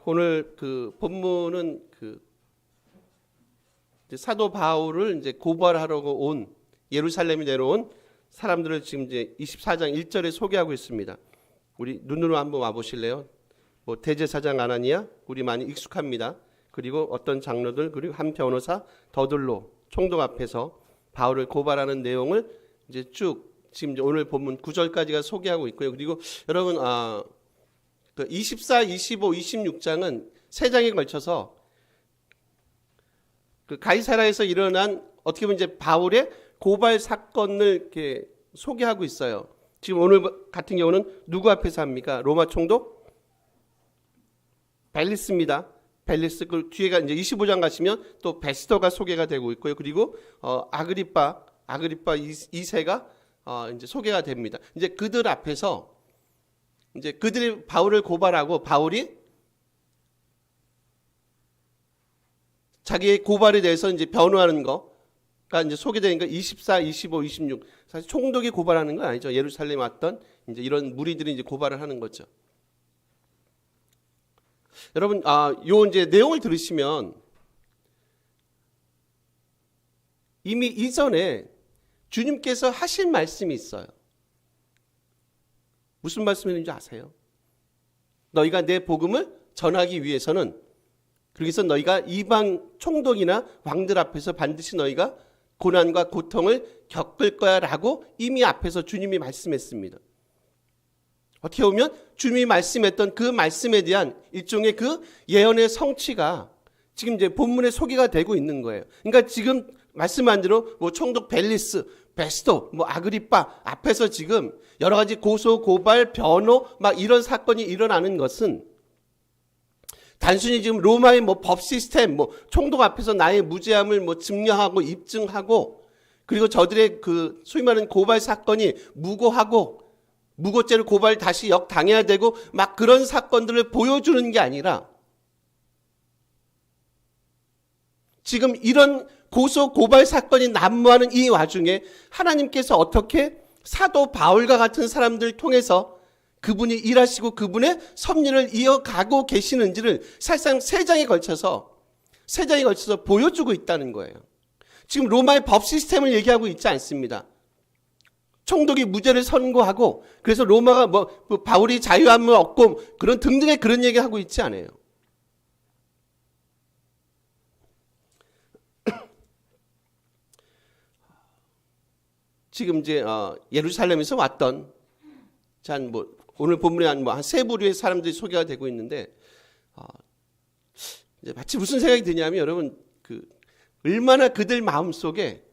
오늘 그 본문은 이제 사도 바울을 이제 고발하려고 온 예루살렘에 내려온 사람들을 지금 이제 24장 1절에 소개하고 있습니다. 우리 눈으로 한번 와 보실래요? 뭐 대제사장 아나니아 우리 많이 익숙합니다. 그리고 어떤 장로들 그리고 한 변호사 더들로 총독 앞에서 바울을 고발하는 내용을 이제 쭉 지금 이제 오늘 본문 9절까지가 소개하고 있고요. 그리고 여러분 그 24, 25, 26장은 세 장에 걸쳐서 그 가이사라에서 일어난 어떻게 보면 이제 바울의 고발 사건을 이렇게 소개하고 있어요. 지금 오늘 같은 경우는 누구 앞에서 합니까? 로마 총독 벨리스입니다. 벨리스 그 뒤에가 이제 25장 가시면 또 베스더가 소개가 되고 있고요. 그리고 아그리파 2세가 이제 소개가 됩니다. 이제 그들 앞에서 이제 그들이 바울을 고발하고 바울이 자기의 고발에 대해서 이제 변호하는 거가 이제 소개되니까 24, 25, 26 사실 총독이 고발하는 건 아니죠. 예루살렘에 왔던 이제 이런 무리들이 이제 고발을 하는 거죠. 여러분 요 이제 내용을 들으시면 이미 이전에 주님께서 하신 말씀이 있어요. 무슨 말씀인지 아세요? 너희가 내 복음을 전하기 위해서는 그래서 너희가 이방 총독이나 왕들 앞에서 반드시 너희가 고난과 고통을 겪을 거야 라고 이미 앞에서 주님이 말씀했습니다. 어떻게 보면 주님이 말씀했던 그 말씀에 대한 일종의 그 예언의 성취가 지금 이제 본문에 소개가 되고 있는 거예요. 그러니까 지금 말씀한 대로 뭐 총독 벨리스, 베스도, 뭐 아그리파 앞에서 지금 여러 가지 고소, 고발, 변호 막 이런 사건이 일어나는 것은 단순히 지금 로마의 뭐 법 시스템, 뭐 총독 앞에서 나의 무죄함을 뭐 증명하고 입증하고 그리고 저들의 그 소위 말하는 고발 사건이 무고하고 무고죄로 고발 다시 역당해야 되고 막 그런 사건들을 보여주는 게 아니라 지금 이런 고소 고발 사건이 난무하는 이 와중에 하나님께서 어떻게 사도 바울과 같은 사람들을 통해서 그분이 일하시고 그분의 섭리를 이어가고 계시는지를 사실상 세 장에 걸쳐서 보여주고 있다는 거예요. 지금 로마의 법 시스템을 얘기하고 있지 않습니다. 총독이 무죄를 선고하고 그래서 로마가 뭐 바울이 자유함을 얻고 그런 등등의 그런 얘기하고 있지 않아요. 지금 이제 예루살렘에서 왔던 뭐 오늘 본문에 한 세 부류의 사람들이 소개가 되고 있는데 이제 마치 무슨 생각이 드냐면 여러분 그 얼마나 그들 마음 속에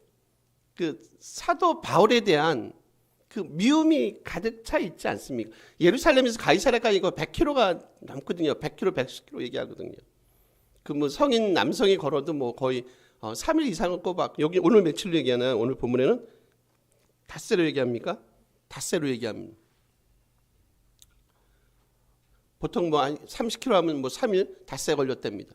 그 사도 바울에 대한 그 미움이 가득 차 있지 않습니까? 예루살렘에서 가이사랴까지 이거 100km가 넘거든요. 100km, 110km 얘기하거든요. 그 뭐 성인 남성이 걸어도 뭐 거의 3일 이상은 꼬박. 여기 오늘 며칠로 얘기하나요? 오늘 본문에는 닷새로 얘기합니까? 닷새로 얘기합니다. 보통 뭐 30km 하면 뭐 3일 닷새 걸렸답니다.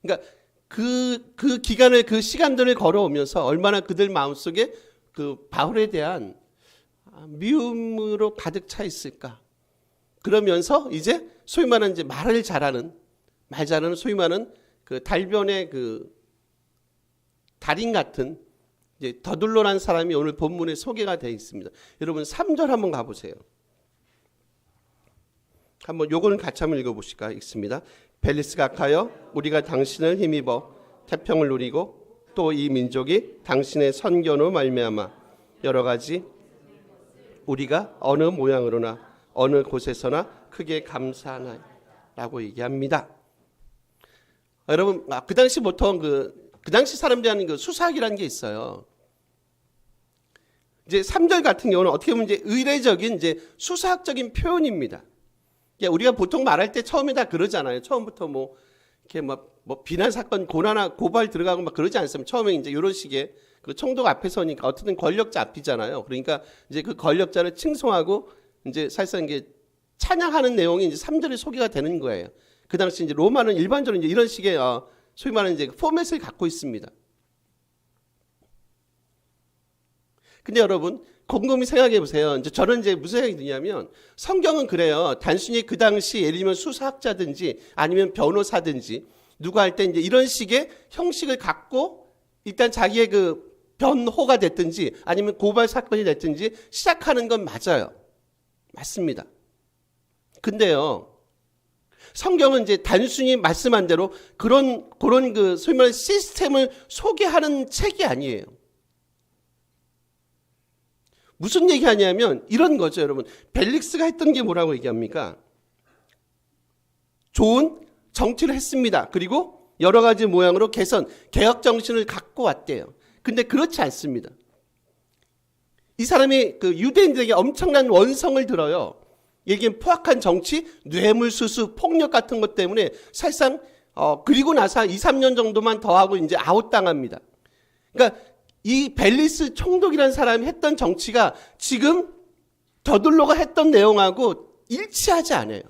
그러니까 그 기간을 그 시간들을 걸어오면서 얼마나 그들 마음속에 그 바울에 대한 미움으로 가득 차 있을까? 그러면서 이제 소위 말하는 이제 말 잘하는 소위 말하는 그 달변의 그 달인 같은 이제 더둘로란 사람이 오늘 본문에 소개가 되어 있습니다. 여러분 3절 한번 가보세요. 한번 요거는 같이 한번 읽어보실까? 읽습니다. 벨리스가 가여 우리가 당신을 힘입어 태평을 누리고 또 이 민족이 당신의 선견으로 말미암아 여러 가지 우리가 어느 모양으로나 어느 곳에서나 크게 감사하나라고 얘기합니다. 여러분 그 당시 보통 그 당시 사람들이 하는 그 수사학이라는 게 있어요. 이제 3절 같은 경우는 어떻게 보면 이제 의례적인 이제 수사학적인 표현입니다. 우리가 보통 말할 때 처음에 다 그러잖아요. 처음부터 뭐 이렇게 뭐 비난 사건 고발 들어가고 막 그러지 않습니까? 처음에 이제 이런 식의 그 총독 앞에 서니까 어쨌든 권력자 앞이잖아요. 그러니까 이제 그 권력자를 칭송하고 이제 사실상 이게 찬양하는 내용이 이제 3절에 소개가 되는 거예요. 그 당시 이제 로마는 일반적으로 이제 이런 식의 소위 말하는 이제 포맷을 갖고 있습니다. 근데 여러분 곰곰이 생각해 보세요. 이제 저는 이제 무슨 생각이 드냐면 성경은 그래요. 단순히 그 당시 예를 들면 수사학자든지 아니면 변호사든지 누가 할 때 이제 이런 식의 형식을 갖고 일단 자기의 그 변호가 됐든지 아니면 고발 사건이 됐든지 시작하는 건 맞아요. 맞습니다. 근데요. 성경은 이제 단순히 말씀한 대로 그런 그 소위 말하는 시스템을 소개하는 책이 아니에요. 무슨 얘기 하냐면 이런 거죠, 여러분. 벨릭스가 했던 게 뭐라고 얘기합니까? 좋은 정치를 했습니다. 그리고 여러 가지 모양으로 개혁 정신을 갖고 왔대요. 근데 그렇지 않습니다. 이 사람이 그 유대인들에게 엄청난 원성을 들어요. 얘기는 포악한 정치, 뇌물수수, 폭력 같은 것 때문에 사실상 그리고 나서 2, 3년 정도만 더 하고 이제 아웃당합니다. 그러니까 이 벨리스 총독이라는 사람이 했던 정치가 지금 더둘로가 했던 내용하고 일치하지 않아요.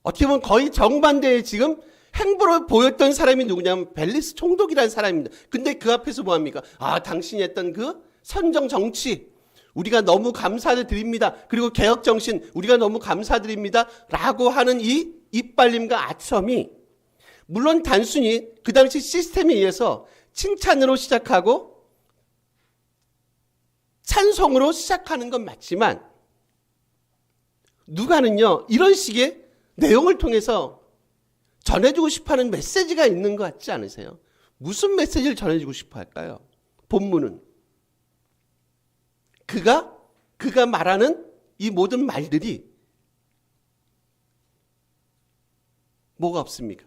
어떻게 보면 거의 정반대의 지금 행보를 보였던 사람이 누구냐면 벨리스 총독이라는 사람입니다. 근데 그 앞에서 뭐합니까? 당신이 했던 그 선정 정치 우리가 너무 감사드립니다. 그리고 개혁 정신 우리가 너무 감사드립니다. 라고 하는 이 이빨림과 아첨이 물론 단순히 그 당시 시스템에 의해서 칭찬으로 시작하고 찬송으로 시작하는 건 맞지만 누가는요 이런 식의 내용을 통해서 전해주고 싶어하는 메시지가 있는 것 같지 않으세요? 무슨 메시지를 전해주고 싶어 할까요? 본문은 그가 말하는 이 모든 말들이 뭐가 없습니까?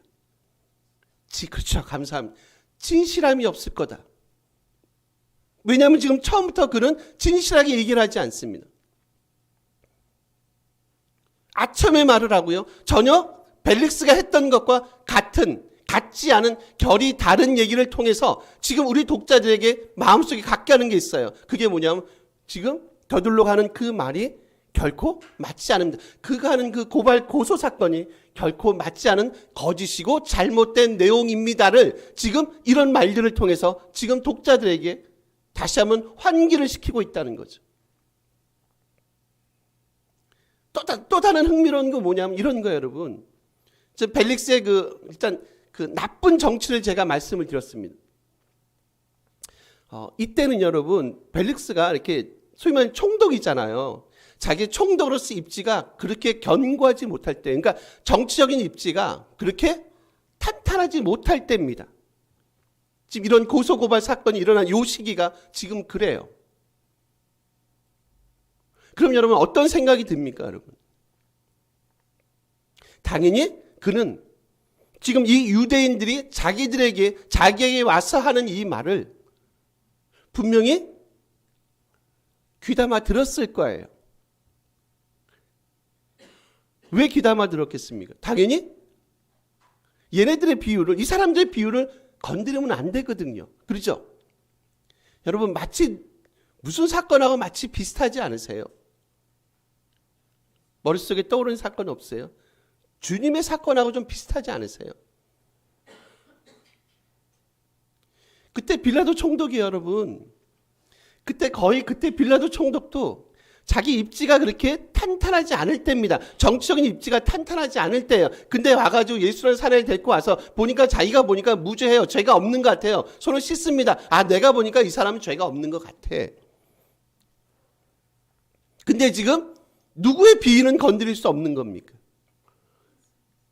그렇죠. 감사합니다. 진실함이 없을 거다. 왜냐하면 지금 처음부터 그는 진실하게 얘기를 하지 않습니다. 아첨의 말을 하고요. 전혀 벨릭스가 했던 것과 같지 않은 결이 다른 얘기를 통해서 지금 우리 독자들에게 마음속에 갖게 하는 게 있어요. 그게 뭐냐면 지금 더둘로 가는 그 말이 결코 맞지 않습니다. 그가 하는 그 고소 사건이 결코 맞지 않은 거짓이고 잘못된 내용입니다를 지금 이런 말들을 통해서 지금 독자들에게 다시 한번 환기를 시키고 있다는 거죠. 또 다른 흥미로운 거 뭐냐면 이런 거예요, 여러분. 벨릭스의 일단 그 나쁜 정치를 제가 말씀을 드렸습니다. 이때는 여러분 벨릭스가 이렇게 소위 말하는 총독이잖아요. 자기 총독으로서 입지가 그렇게 견고하지 못할 때, 그러니까 정치적인 입지가 그렇게 탄탄하지 못할 때입니다. 지금 이런 고소고발 사건이 일어난 이 시기가 지금 그래요. 그럼 여러분 어떤 생각이 듭니까, 여러분? 당연히 그는 지금 이 유대인들이 자기에게 와서 하는 이 말을 분명히 귀담아 들었을 거예요. 왜 귀담아 들었겠습니까? 당연히 얘네들의 비유를, 이 사람들의 비유를 건드리면 안 되거든요. 그렇죠? 여러분 마치 무슨 사건하고 마치 비슷하지 않으세요? 머릿속에 떠오르는 사건 없어요? 주님의 사건하고 좀 비슷하지 않으세요? 그때 빌라도 총독이 여러분, 그때 빌라도 총독도 자기 입지가 그렇게 탄탄하지 않을 때입니다. 정치적인 입지가 탄탄하지 않을 때예요. 근데 와가지고 예수라는 사내를 데리고 와서 자기가 보니까 무죄해요. 죄가 없는 것 같아요. 손을 씻습니다. 내가 보니까 이 사람은 죄가 없는 것 같아. 근데 지금 누구의 비위는 건드릴 수 없는 겁니까?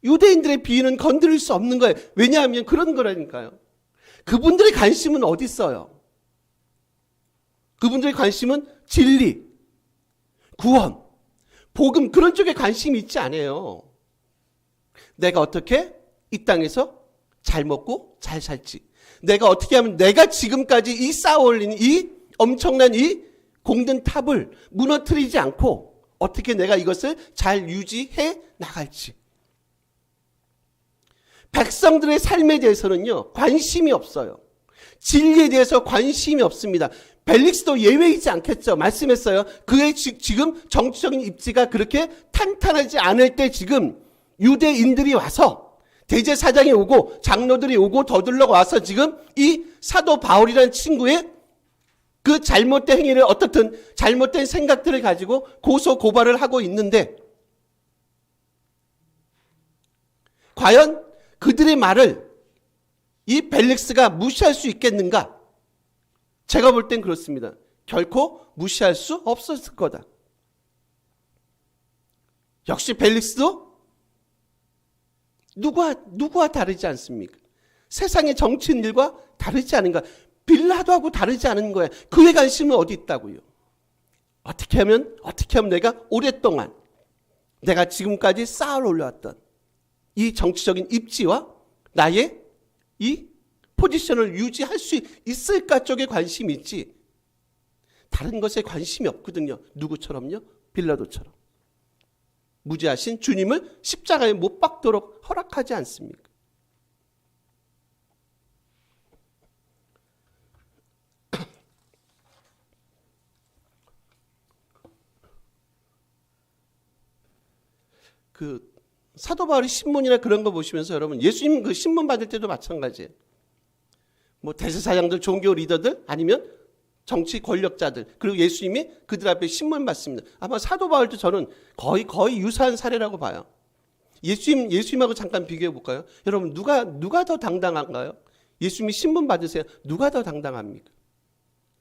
유대인들의 비위는 건드릴 수 없는 거예요. 왜냐하면 그런 거라니까요. 그분들의 관심은 어디 있어요? 그분들의 관심은 진리, 구원, 복음 그런 쪽에 관심이 있지 않아요. 내가 어떻게 이 땅에서 잘 먹고 잘 살지. 내가 어떻게 하면 내가 지금까지 이 쌓아올린 이 엄청난 이 공든 탑을 무너뜨리지 않고 어떻게 내가 이것을 잘 유지해 나갈지. 백성들의 삶에 대해서는요, 관심이 없어요. 진리에 대해서 관심이 없습니다. 벨릭스도 예외이지 않겠죠. 말씀했어요. 그의 지금 정치적인 입지가 그렇게 탄탄하지 않을 때 지금 유대인들이 와서 대제사장이 오고 장로들이 오고 더둘러 와서 지금 이 사도 바울이라는 친구의 그 잘못된 행위를 어떻든 잘못된 생각들을 가지고 고소 고발을 하고 있는데 과연 그들의 말을 이 벨릭스가 무시할 수 있겠는가? 제가 볼 땐 그렇습니다. 결코 무시할 수 없었을 거다. 역시 벨릭스도 누구와 다르지 않습니까? 세상의 정치인 일과 다르지 않은가? 빌라도하고 다르지 않은 거야. 그의 관심은 어디 있다고요? 어떻게 하면 내가 오랫동안 내가 지금까지 쌓아 올려왔던 이 정치적인 입지와 나의 이 포지션을 유지할 수 있을까 쪽에 관심이 있지 다른 것에 관심이 없거든요. 누구처럼요? 빌라도처럼. 무지하신 주님을 십자가에 못 박도록 허락하지 않습니까? 그 사도 바울의 신문이나 그런 거 보시면서 여러분 예수님 그 신문 받을 때도 마찬가지예요. 뭐 대제사장들, 종교 리더들 아니면 정치 권력자들 그리고 예수님이 그들 앞에 신문 받습니다. 아마 사도 바울도 저는 거의 유사한 사례라고 봐요. 예수님하고 잠깐 비교해 볼까요? 여러분 누가 더 당당한가요? 예수님이 신문 받으세요. 누가 더 당당합니까?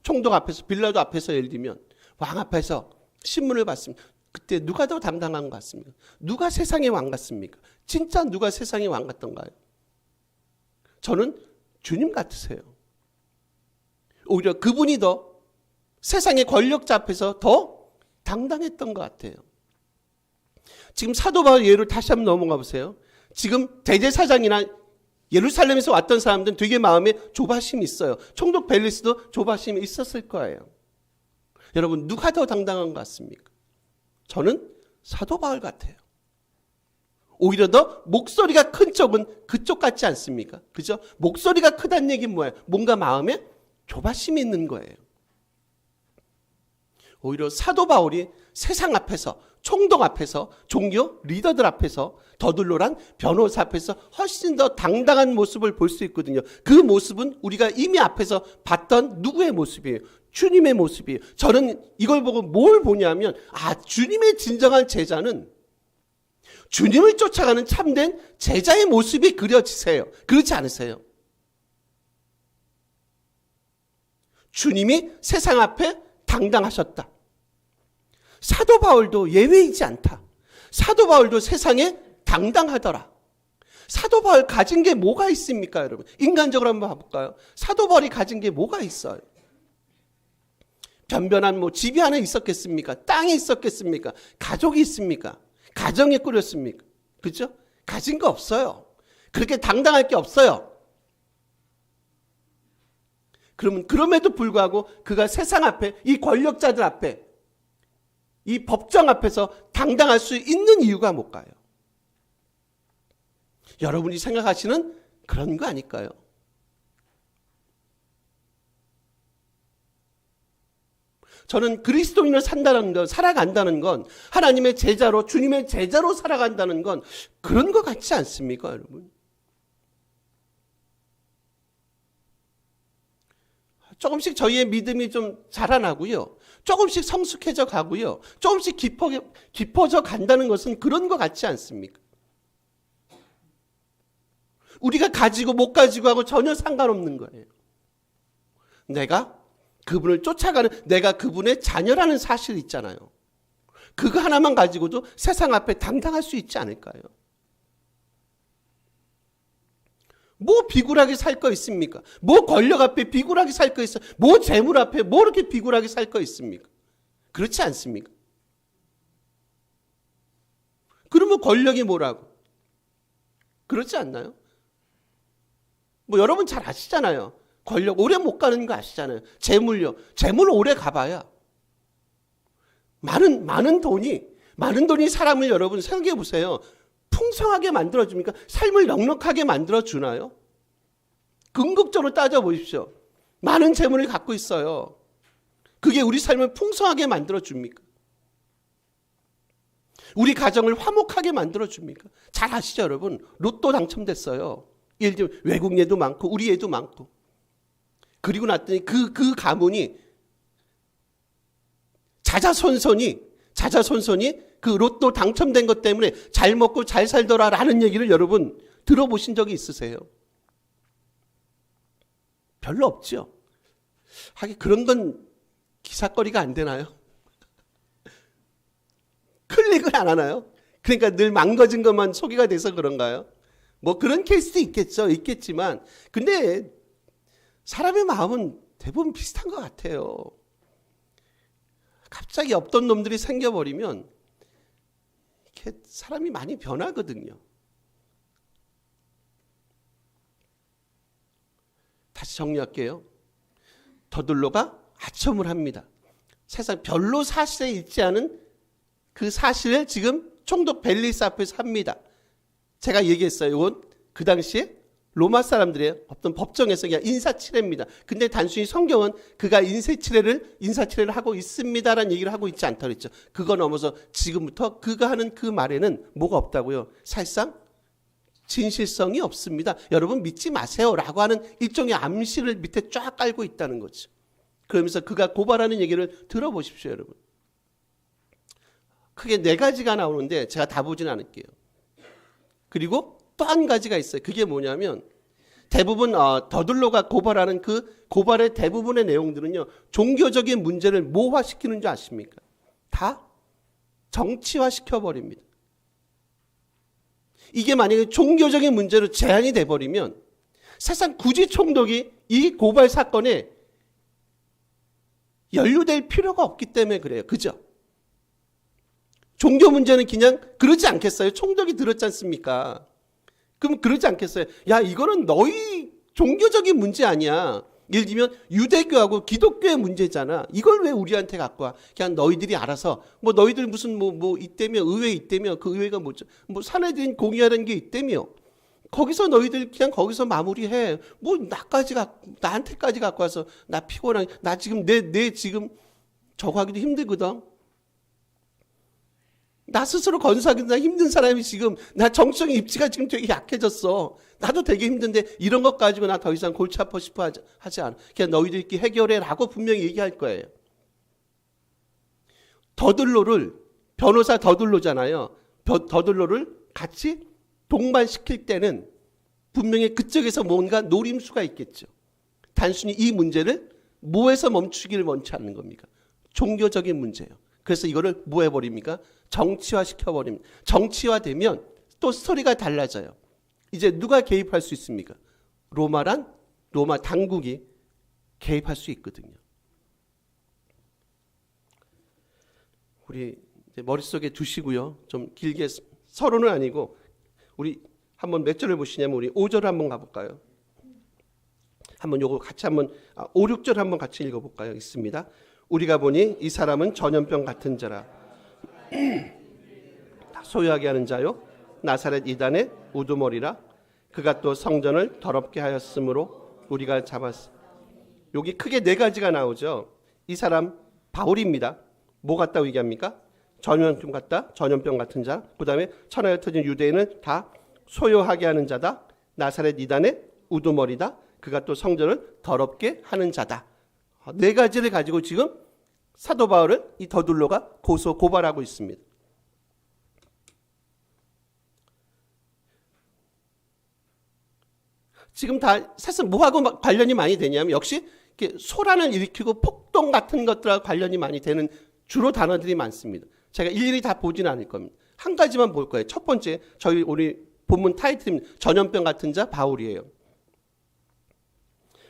총독 앞에서 빌라도 앞에서 예를 들면 왕 앞에서 신문을 받습니다. 그때 누가 더 당당한 것 같습니까? 누가 세상의 왕 같습니까? 진짜 누가 세상의 왕 같던가요? 저는 주님 같으세요. 오히려 그분이 더 세상의 권력자 앞에서 더 당당했던 것 같아요. 지금 사도 바울 예를 다시 한번 넘어가 보세요. 지금 대제사장이나 예루살렘에서 왔던 사람들은 되게 마음에 조바심이 있어요. 총독 벨리스도 조바심이 있었을 거예요. 여러분 누가 더 당당한 것 같습니까? 저는 사도 바울 같아요. 오히려 더 목소리가 큰 쪽은 그쪽 같지 않습니까? 그죠? 목소리가 크다는 얘기는 뭐예요? 뭔가 마음에 조바심이 있는 거예요. 오히려 사도 바울이 세상 앞에서, 총독 앞에서, 종교 리더들 앞에서, 더들로란 변호사 앞에서 훨씬 더 당당한 모습을 볼 수 있거든요. 그 모습은 우리가 이미 앞에서 봤던 누구의 모습이에요? 주님의 모습이에요. 저는 이걸 보고 뭘 보냐면 주님의 진정한 제자는 주님을 쫓아가는 참된 제자의 모습이 그려지세요. 그렇지 않으세요? 주님이 세상 앞에 당당하셨다. 사도 바울도 예외이지 않다. 사도 바울도 세상에 당당하더라. 사도 바울 가진 게 뭐가 있습니까, 여러분? 인간적으로 한번 봐볼까요? 사도 바울이 가진 게 뭐가 있어요? 변변한 집이 하나 있었겠습니까? 땅이 있었겠습니까? 가족이 있습니까? 가정이 꾸렸습니까? 그죠? 가진 거 없어요. 그렇게 당당할 게 없어요. 그러면 그럼에도 불구하고 그가 세상 앞에 이 권력자들 앞에 이 법정 앞에서 당당할 수 있는 이유가 뭘까요? 여러분이 생각하시는 그런 거 아닐까요? 저는 그리스도인으로 산다는 것, 살아간다는 건 하나님의 제자로 주님의 제자로 살아간다는 건 그런 것 같지 않습니까, 여러분? 조금씩 저희의 믿음이 좀 자라나고요. 조금씩 성숙해져 가고요. 조금씩 깊어져 간다는 것은 그런 것 같지 않습니까? 우리가 가지고 못 가지고 하고 전혀 상관없는 거예요. 내가 그분을 쫓아가는, 내가 그분의 자녀라는 사실이 있잖아요. 그거 하나만 가지고도 세상 앞에 당당할 수 있지 않을까요? 뭐 비굴하게 살 거 있습니까? 뭐 권력 앞에 비굴하게 살 거 있어요? 뭐 재물 앞에 뭐 이렇게 비굴하게 살 거 있습니까? 그렇지 않습니까? 그러면 권력이 뭐라고? 그렇지 않나요? 뭐 여러분 잘 아시잖아요. 권력 오래 못 가는 거 아시잖아요. 재물요. 재물 오래 가봐야 많은 돈이 사람을 여러분 생각해 보세요. 풍성하게 만들어줍니까? 삶을 넉넉하게 만들어주나요? 궁극적으로 따져보십시오. 많은 재물을 갖고 있어요. 그게 우리 삶을 풍성하게 만들어줍니까? 우리 가정을 화목하게 만들어줍니까? 잘 아시죠, 여러분? 로또 당첨됐어요. 예를 들면 외국 애도 많고 우리 애도 많고. 그리고 났더니 그 가문이 자자손손이 그 로또 당첨된 것 때문에 잘 먹고 잘 살더라라는 얘기를 여러분 들어보신 적이 있으세요? 별로 없죠. 하긴 그런 건 기사거리가 안 되나요? 클릭을 안 하나요? 그러니까 늘 망가진 것만 소개가 돼서 그런가요? 뭐 그런 케이스도 있겠지만 근데 사람의 마음은 대부분 비슷한 것 같아요. 갑자기 없던 놈들이 생겨버리면 이렇게 사람이 많이 변하거든요. 다시 정리할게요. 더들로가 아첨을 합니다. 세상 별로 사실에 있지 않은 그 사실을 지금 총독 벨리스 앞에서 합니다. 제가 얘기했어요. 이건 그 당시에 로마 사람들의 어떤 법정에서 그냥 인사치레입니다. 근데 단순히 성경은 그가 인사치레를 하고 있습니다라는 얘기를 하고 있지 않다고 그랬죠. 그거 넘어서 지금부터 그가 하는 그 말에는 뭐가 없다고요? 사실상 진실성이 없습니다. 여러분 믿지 마세요 라고 하는 일종의 암시를 밑에 쫙 깔고 있다는 거죠. 그러면서 그가 고발하는 얘기를 들어보십시오, 여러분. 크게 4가지가 나오는데 제가 다 보지는 않을게요. 그리고 또 한 가지가 있어요. 그게 뭐냐면 대부분 더들로가 고발하는 그 고발의 대부분의 내용들은요. 종교적인 문제를 뭐화시키는 줄 아십니까? 다 정치화시켜버립니다. 이게 만약에 종교적인 문제로 제한이 돼버리면 사실상 굳이 총독이 이 고발 사건에 연루될 필요가 없기 때문에 그래요. 그죠? 종교 문제는 그냥 그러지 않겠어요? 총독이 들었지 않습니까? 그럼 그러지 않겠어요? 야, 이거는 너희 종교적인 문제 아니야. 예를 들면 유대교하고 기독교의 문제잖아. 이걸 왜 우리한테 갖고 와? 그냥 너희들이 알아서 뭐 너희들 무슨 뭐 있다며 의회 있다며 그 의회가 뭐죠? 뭐 사내들인 공의하는 게 있다며 거기서 너희들 그냥 거기서 마무리해. 뭐 나한테까지 갖고 와서 나 피곤한 나 지금 내 지금 저거 하기도 힘들거든. 나 스스로 건사하기도 힘든 사람이 지금 나 정신적인 입지가 지금 되게 약해졌어. 나도 되게 힘든데 이런 것 가지고 나 더 이상 골치 아파 싶어 하지 않아. 그냥 너희들끼리 해결해라고 분명히 얘기할 거예요. 더들로를 변호사 더들로잖아요. 더들로를 같이 동반시킬 때는 분명히 그쪽에서 뭔가 노림수가 있겠죠. 단순히 이 문제를 뭐에서 멈추기를 원치 않는 겁니까? 종교적인 문제예요. 그래서 이거를 뭐 해버립니까? 정치화 시켜버립니다. 정치화되면 또 스토리가 달라져요. 이제 누가 개입할 수 있습니까? 로마 당국이 개입할 수 있거든요. 우리 이제 머릿속에 두시고요. 좀 길게 서론은 아니고 우리 한번 몇 절을 보시냐면 우리 5절 한번 가볼까요? 한번 요거 같이 한번 5, 6절 한번 같이 읽어볼까요? 있습니다. 우리가 보니 이 사람은 전염병 같은 자라 소유하게 하는 자요 나사렛 이단의 우두머리라 그가 또 성전을 더럽게 하였으므로 우리가 잡았어. 여기 크게 4가지가 나오죠. 이 사람 바울입니다. 뭐 같다고 얘기합니까? 전염병 같다. 전염병 같은 자. 그 다음에 천하에 흩어진 유대인을 다 소유하게 하는 자다. 나사렛 이단의 우두머리다. 그가 또 성전을 더럽게 하는 자다. 4가지를 가지고 지금 사도 바울을 이 더둘로가 고발하고 있습니다. 지금 다 사실 뭐하고 관련이 많이 되냐면 역시 이렇게 소란을 일으키고 폭동 같은 것들하고 관련이 많이 되는 주로 단어들이 많습니다. 제가 일일이 다 보지는 않을 겁니다. 한 가지만 볼 거예요. 첫 번째 우리 본문 타이틀입니다. 전염병 같은 자 바울이에요.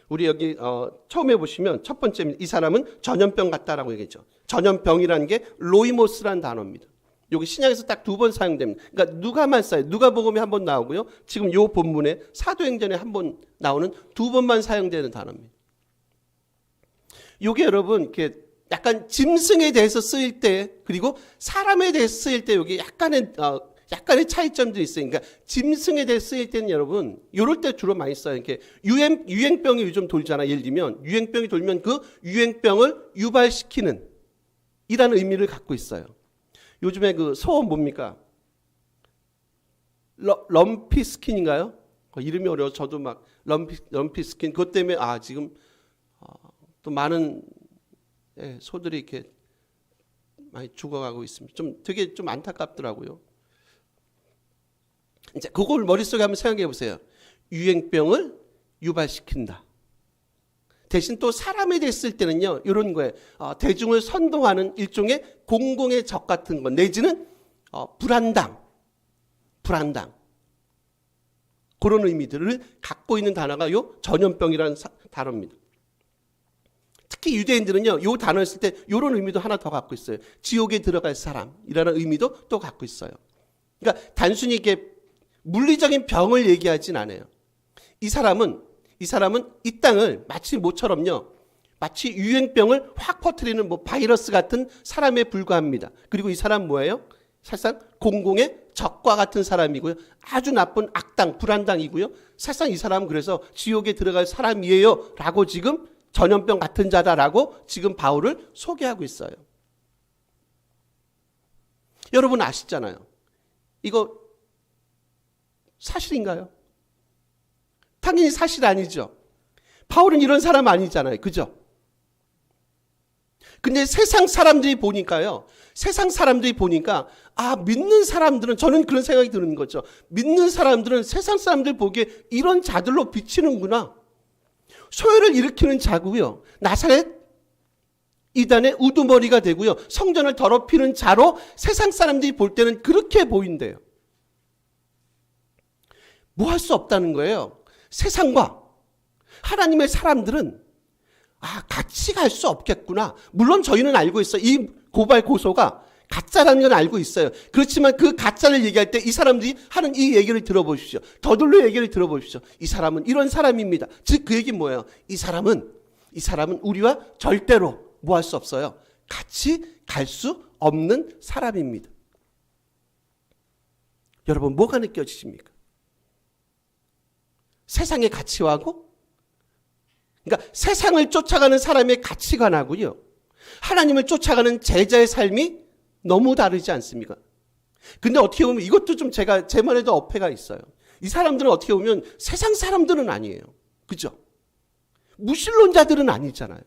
우리 여기 처음에 보시면 첫 번째 이 사람은 전염병 같다라고 얘기했죠. 전염병이라는 게 로이모스라는 단어입니다. 여기 신약에서 딱 2번 사용됩니다. 그러니까 누가만 써요. 누가복음에 한 번 나오고요. 지금 요 본문에 사도행전에 한 번 나오는 2번만 사용되는 단어입니다. 요게 여러분 이렇게 약간 짐승에 대해서 쓰일 때 그리고 사람에 대해서 쓰일 때 여기 약간의 차이점들이 있어요. 그러니까 짐승에 대해 쓰일 때는 여러분 이럴 때 주로 많이 써요. 이렇게 유행병이 요즘 돌잖아. 예를 들면 유행병이 돌면 그 유행병을 유발시키는 이라는 의미를 갖고 있어요. 요즘에 그 소원 뭡니까? 럼피스킨인가요? 이름이 어려워. 저도 막 럼피스킨 그것 때문에 지금 또 많은 소들이 이렇게 많이 죽어가고 있습니다. 되게 좀 안타깝더라고요. 이제 그걸 머릿속에 한번 생각해 보세요. 유행병을 유발시킨다. 대신 또 사람이 됐을 때는요, 이런 거예요. 대중을 선동하는 일종의 공공의 적 같은 것, 내지는 불안당. 그런 의미들을 갖고 있는 단어가 요 전염병이라는 단어입니다. 특히 유대인들은요, 이 단어를 쓸 때 이런 의미도 하나 더 갖고 있어요. 지옥에 들어갈 사람이라는 의미도 또 갖고 있어요. 그러니까 단순히 이게 물리적인 병을 얘기하진 않아요. 이 사람은 이 땅을 마치 모처럼요, 마치 유행병을 확 퍼뜨리는 바이러스 같은 사람에 불과합니다. 그리고 이 사람 뭐예요? 사실상 공공의 적과 같은 사람이고요. 아주 나쁜 악당, 불안당이고요. 사실상 이 사람은 그래서 지옥에 들어갈 사람이에요 라고 지금 전염병 같은 자다라고 지금 바울을 소개하고 있어요. 여러분 아시잖아요. 이거 사실인가요? 당연히 사실 아니죠. 바울은 이런 사람 아니잖아요. 그죠? 근데 세상 사람들이 보니까 믿는 사람들은, 저는 그런 생각이 드는 거죠. 믿는 사람들은 세상 사람들 보기에 이런 자들로 비치는구나. 소요를 일으키는 자고요. 나사렛 이단의 우두머리가 되고요. 성전을 더럽히는 자로 세상 사람들이 볼 때는 그렇게 보인대요. 뭐 할 수 없다는 거예요. 세상과 하나님의 사람들은 같이 갈 수 없겠구나. 물론 저희는 알고 있어요. 이 고발 고소가 가짜라는 건 알고 있어요. 그렇지만 그 가짜를 얘기할 때 이 사람들이 하는 이 얘기를 들어보십시오. 더둘러 얘기를 들어보십시오. 이 사람은 이런 사람입니다. 즉 그 얘기는 뭐예요? 이 사람은 우리와 절대로 뭐 할 수 없어요. 같이 갈 수 없는 사람입니다. 여러분 뭐가 느껴지십니까? 세상의 가치하고, 그러니까 세상을 쫓아가는 사람의 가치관하고요, 하나님을 쫓아가는 제자의 삶이 너무 다르지 않습니까? 근데 어떻게 보면 이것도 좀 제 말에도 어폐가 있어요. 이 사람들은 어떻게 보면 세상 사람들은 아니에요. 그죠? 무신론자들은 아니잖아요.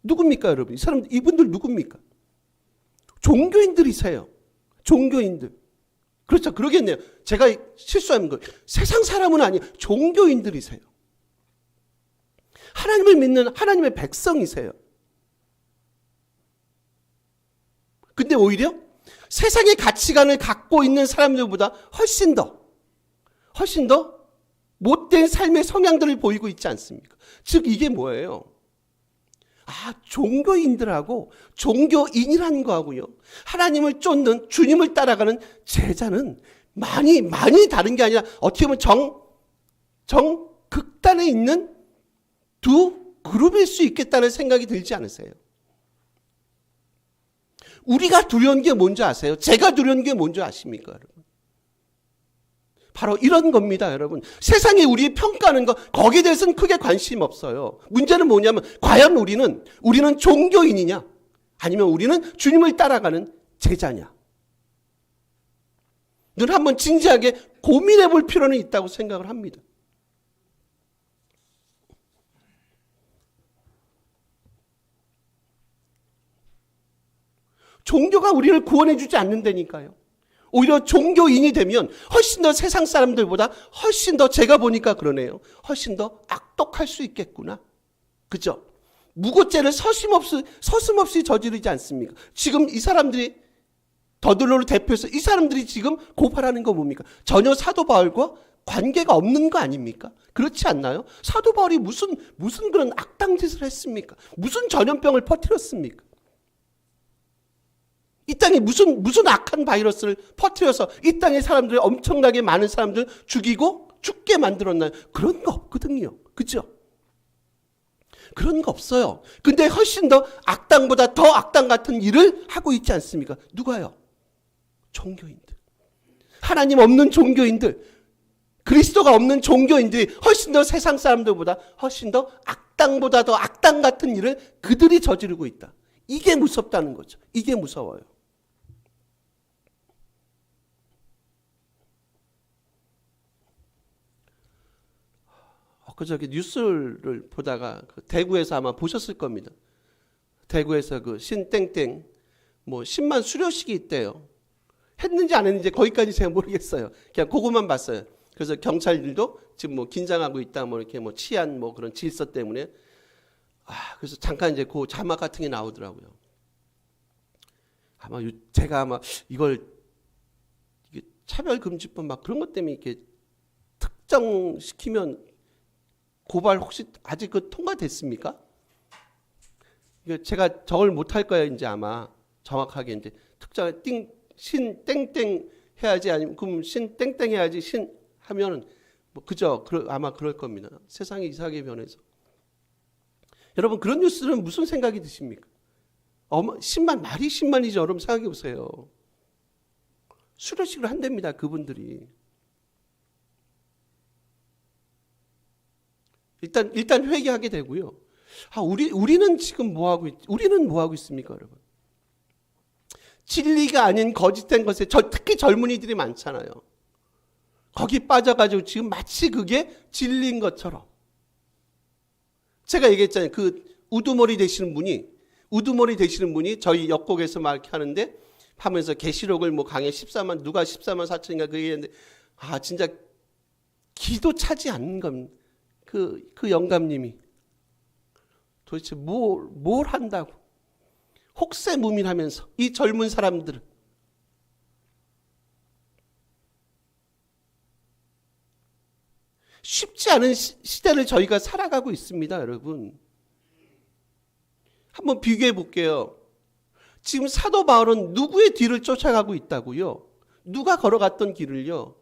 누굽니까, 여러분? 이분들 누굽니까? 종교인들이세요. 종교인들. 그렇죠. 그러겠네요. 제가 실수한 거예요. 세상 사람은 아니에요. 종교인들이세요. 하나님을 믿는 하나님의 백성이세요. 근데 오히려 세상의 가치관을 갖고 있는 사람들보다 훨씬 더 못된 삶의 성향들을 보이고 있지 않습니까? 즉 이게 뭐예요? 종교인들하고 종교인이라는 거하고요, 하나님을 쫓는, 주님을 따라가는 제자는 많이 다른 게 아니라 어떻게 보면 극단에 있는 두 그룹일 수 있겠다는 생각이 들지 않으세요? 우리가 두려운 게 뭔지 아세요? 제가 두려운 게 뭔지 아십니까, 여러분? 바로 이런 겁니다, 여러분. 세상이 우리 평가하는 거, 거기에 대해서는 크게 관심 없어요. 문제는 뭐냐면, 과연 우리는 종교인이냐? 아니면 우리는 주님을 따라가는 제자냐? 늘 한번 진지하게 고민해 볼 필요는 있다고 생각을 합니다. 종교가 우리를 구원해 주지 않는다니까요. 오히려 종교인이 되면 훨씬 더 세상 사람들보다 훨씬 더, 제가 보니까 그러네요, 훨씬 더 악독할 수 있겠구나. 그죠? 무고죄를 서슴없이 저지르지 않습니까? 지금 이 사람들이, 더들로를 대표해서 이 사람들이 지금 고발하는 거 뭡니까? 전혀 사도 바울과 관계가 없는 거 아닙니까? 그렇지 않나요? 사도 바울이 무슨 그런 악당 짓을 했습니까? 무슨 전염병을 퍼뜨렸습니까? 이 땅에 무슨 악한 바이러스를 퍼뜨려서 이 땅의 사람들, 엄청나게 많은 사람들 죽이고 죽게 만들었나요? 그런 거 없거든요. 그죠? 그런 거 없어요. 근데 훨씬 더 악당보다 더 악당 같은 일을 하고 있지 않습니까? 누가요? 종교인들. 하나님 없는 종교인들, 그리스도가 없는 종교인들이 훨씬 더 세상 사람들보다 훨씬 더 악당보다 더 악당 같은 일을 그들이 저지르고 있다. 이게 무섭다는 거죠. 이게 무서워요. 그저께 뉴스를 보다가 대구에서 아마 보셨을 겁니다. 대구에서 그 신땡땡 뭐 10만 수료식이 있대요. 했는지 안 했는지 거기까지 제가 모르겠어요. 그냥 그것만 봤어요. 그래서 경찰들도 지금 뭐 긴장하고 있다, 뭐 이렇게 뭐 치안 뭐 그런 질서 때문에. 그래서 잠깐 이제 그 자막 같은 게 나오더라고요. 제가 아마 이걸 이게 차별금지법 막 그런 것 때문에 이렇게 특정시키면 고발 혹시 아직 그 통과됐습니까? 이거 제가 저걸 못할 거예요. 이제 아마 정확하게 이제 특정 신 땡땡 해야지, 아니면 그럼 신 땡땡 해야지 신 하면은 뭐 그죠? 아마 그럴 겁니다. 세상이 이상하게 변해서. 여러분 그런 뉴스는 무슨 생각이 드십니까? 10만 말이 10만이죠. 여러분 생각해 보세요. 수료식을 한답니다. 그분들이. 일단 회개하게 되고요. 우리는 지금 뭐 하고 우리는 뭐 하고 있습니까, 여러분? 진리가 아닌 거짓된 것에 특히 젊은이들이 많잖아요. 거기 빠져가지고 지금 마치 그게 진리인 것처럼. 제가 얘기했잖아요. 그 우두머리 되시는 분이 저희 역곡에서 막 이렇게 하면서 계시록을 뭐 강에 14만 누가 14만 4천인가 그 얘기했는데 진짜 기도 차지 않는 겁니다. 그 영감님이 도대체 뭘 한다고 혹세무민하면서 이 젊은 사람들은 쉽지 않은 시대를 저희가 살아가고 있습니다, 여러분. 한번 비교해 볼게요. 지금 사도 바울은 누구의 뒤를 쫓아가고 있다고요? 누가 걸어갔던 길을요?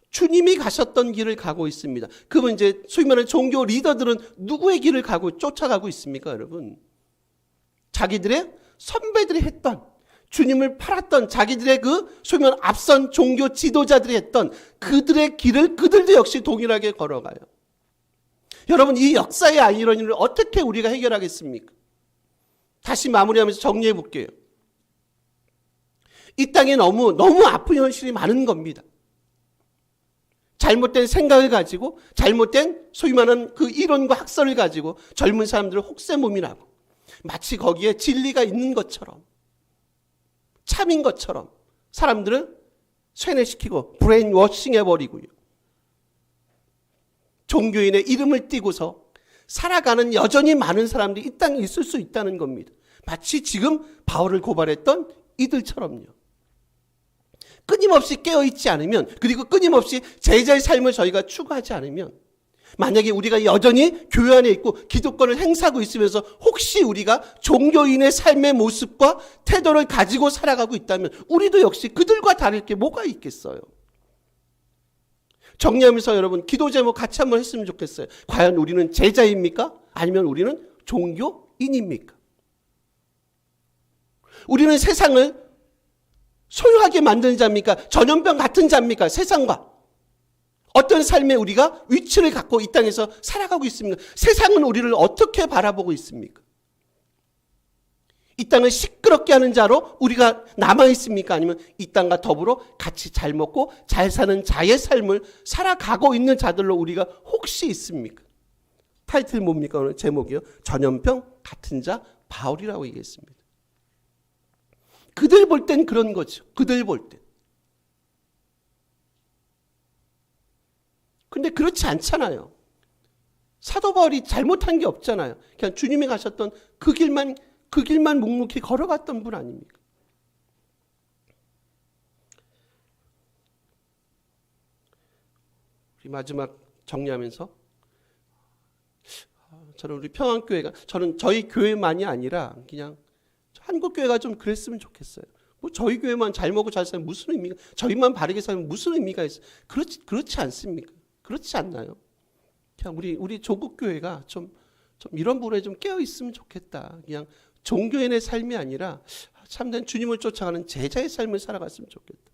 주님이 가셨던 길을 가고 있습니다. 그러면 이제 소위 말하는 종교 리더들은 누구의 길을 쫓아가고 있습니까, 여러분? 자기들의 선배들이 했던, 주님을 팔았던 자기들의 그 소위 말하는 앞선 종교 지도자들이 했던 그들의 길을 그들도 역시 동일하게 걸어가요. 여러분 이 역사의 아이러니를 어떻게 우리가 해결하겠습니까? 다시 마무리하면서 정리해 볼게요. 이 땅에 너무 아픈 현실이 많은 겁니다. 잘못된 생각을 가지고 잘못된 소위 말하는 그 이론과 학설을 가지고 젊은 사람들을 혹세무민하고 마치 거기에 진리가 있는 것처럼 참인 것처럼 사람들을 쇠뇌시키고 브레인워싱 해버리고요. 종교인의 이름을 띠고서 살아가는 여전히 많은 사람들이 이 땅에 있을 수 있다는 겁니다. 마치 지금 바울을 고발했던 이들처럼요. 끊임없이 깨어있지 않으면, 그리고 끊임없이 제자의 삶을 저희가 추구하지 않으면, 만약에 우리가 여전히 교회 안에 있고 기독권을 행사하고 있으면서 혹시 우리가 종교인의 삶의 모습과 태도를 가지고 살아가고 있다면 우리도 역시 그들과 다를 게 뭐가 있겠어요? 정리하면서 여러분 기도 제목 같이 한번 했으면 좋겠어요. 과연 우리는 제자입니까? 아니면 우리는 종교인입니까? 우리는 세상을 소유하게 만드는 자입니까? 전염병 같은 자입니까? 세상과 어떤 삶에 우리가 위치를 갖고 이 땅에서 살아가고 있습니까? 세상은 우리를 어떻게 바라보고 있습니까? 이 땅을 시끄럽게 하는 자로 우리가 남아있습니까? 아니면 이 땅과 더불어 같이 잘 먹고 잘 사는 자의 삶을 살아가고 있는 자들로 우리가 혹시 있습니까? 타이틀 뭡니까? 오늘 제목이요. 전염병 같은 자 바울이라고 얘기했습니다. 그들 볼 땐 그런 거죠. 그들 볼 땐. 근데 그렇지 않잖아요. 사도 바울이 잘못한 게 없잖아요. 그냥 주님이 가셨던 그 길만 묵묵히 걸어갔던 분 아닙니까? 우리 마지막 정리하면서 저는 우리 평안교회가 저는 저희 교회만이 아니라 그냥 한국교회가 좀 그랬으면 좋겠어요. 뭐 저희 교회만 잘 먹고 잘 살면 무슨 의미가, 저희만 바르게 살면 무슨 의미가 있어요? 그렇지 않습니까? 그렇지 않나요? 그냥 우리 조국교회가 좀 이런 부분에 좀 깨어 있으면 좋겠다. 그냥 종교인의 삶이 아니라 참된 주님을 쫓아가는 제자의 삶을 살아갔으면 좋겠다.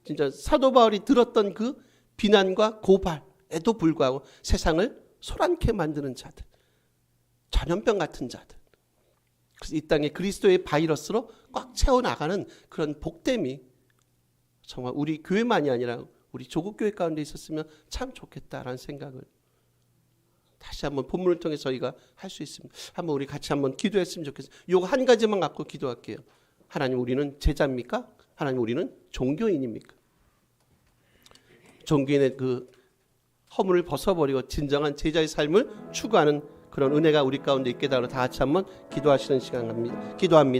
진짜 사도 바울이 들었던 그 비난과 고발에도 불구하고 세상을 소란케 만드는 자들, 전염병 같은 자들. 그래서 이 땅에 그리스도의 바이러스로 꽉 채워나가는 그런 복됨이 정말 우리 교회만이 아니라 우리 조국교회 가운데 있었으면 참 좋겠다라는 생각을 다시 한번 본문을 통해서 저희가 할 수 있습니다. 한번 우리 같이 한번 기도했으면 좋겠어요. 요거 한 가지만 갖고 기도할게요. 하나님, 우리는 제자입니까? 하나님, 우리는 종교인입니까? 종교인의 그 허물을 벗어버리고 진정한 제자의 삶을 추구하는 그런 은혜가 우리 가운데 있게 달라 다 같이 한번 기도하시는 시간 갑니다. 기도합니다.